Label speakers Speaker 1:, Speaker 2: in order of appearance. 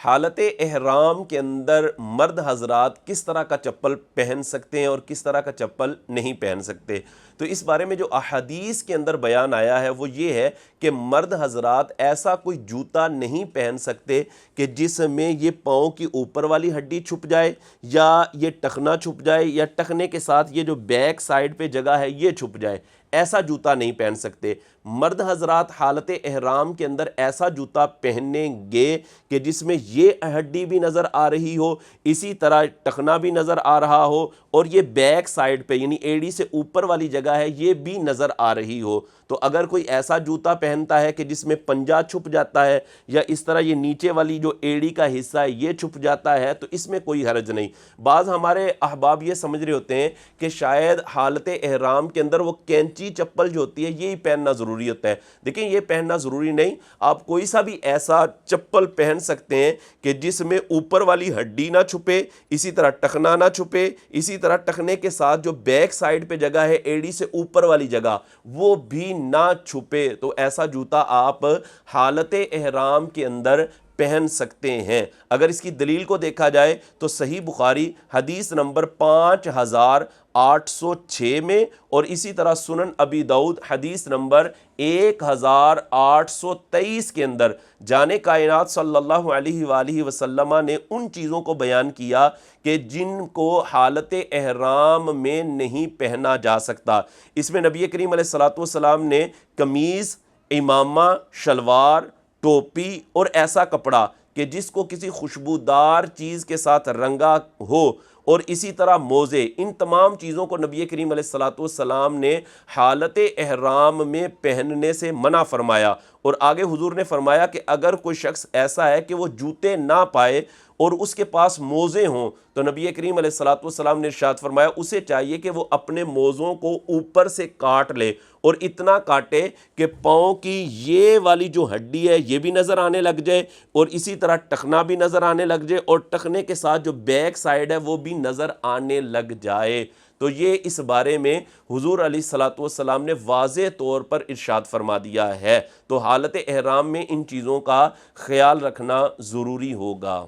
Speaker 1: حالت احرام کے اندر مرد حضرات کس طرح کا چپل پہن سکتے ہیں اور کس طرح کا چپل نہیں پہن سکتے، تو اس بارے میں جو احادیث کے اندر بیان آیا ہے وہ یہ ہے کہ مرد حضرات ایسا کوئی جوتا نہیں پہن سکتے کہ جس میں یہ پاؤں کی اوپر والی ہڈی چھپ جائے یا یہ ٹخنا چھپ جائے یا ٹخنے کے ساتھ یہ جو بیک سائڈ پہ جگہ ہے یہ چھپ جائے، ایسا جوتا نہیں پہن سکتے۔ مرد حضرات حالت احرام کے اندر ایسا جوتا پہنیں گے کہ جس میں یہ ہڈی بھی نظر آ رہی ہو، اسی طرح ٹخنا بھی نظر آ رہا ہو اور یہ بیک سائڈ پہ یعنی ایڑی سے اوپر والی جگہ ہے یہ بھی نظر آ رہی ہو۔ تو اگر کوئی ایسا جوتا پہنتا ہے کہ جس میں پنجہ چھپ جاتا ہے یا اس طرح یہ نیچے والی جو ایڑی کا حصہ ہے یہ چھپ جاتا ہے تو اس میں کوئی حرج نہیں۔ بعض ہمارے احباب یہ سمجھ رہے ہوتے ہیں کہ شاید حالت احرام کے اندر وہ کینچی چپل جو ہوتی ہے یہی پہننا ضروری ہوتا ہے۔ دیکھیں یہ پہننا ضروری نہیں، آپ کوئی سا بھی ایسا چپل پہن سکتے ہیں کہ جس میں اوپر والی ہڈی نہ چھپے، اسی طرح ٹخنا نہ چھپے، اسی طرح ٹخنے کے ساتھ جو بیک سائڈ پہ جگہ ہے ایڑی سے اوپر والی جگہ وہ بھی نہ چھپے، تو ایسا جوتا آپ حالت احرام کے اندر پہن سکتے ہیں۔ اگر اس کی دلیل کو دیکھا جائے تو صحیح بخاری حدیث نمبر 5806 میں اور اسی طرح سنن ابی داؤد حدیث نمبر 1823 کے اندر جان کائنات صلی اللہ علیہ وآلہ وسلم نے ان چیزوں کو بیان کیا کہ جن کو حالت احرام میں نہیں پہنا جا سکتا۔ اس میں نبی کریم علیہ السلام نے قمیض، امامہ، شلوار، ٹوپی اور ایسا کپڑا کہ جس کو کسی خوشبودار چیز کے ساتھ رنگا ہو اور اسی طرح موزے، ان تمام چیزوں کو نبی کریم علیہ السلام نے حالت احرام میں پہننے سے منع فرمایا۔ اور آگے حضور نے فرمایا کہ اگر کوئی شخص ایسا ہے کہ وہ جوتے نہ پائے اور اس کے پاس موزے ہوں تو نبی کریم علیہ السلام نے ارشاد فرمایا اسے چاہیے کہ وہ اپنے موزوں کو اوپر سے کاٹ لے اور اتنا کاٹے کہ پاؤں کی یہ والی جو ہڈی ہے یہ بھی نظر آنے لگ جائے اور اسی طرح ٹخنا بھی نظر آنے لگ جائے اور ٹخنے کے ساتھ جو بیک سائڈ ہے وہ بھی نظر آنے لگ جائے۔ تو یہ اس بارے میں حضور علیہ السلام نے واضح طور پر ارشاد فرما دیا ہے۔ تو حالت احرام میں ان چیزوں کا خیال رکھنا ضروری ہوگا۔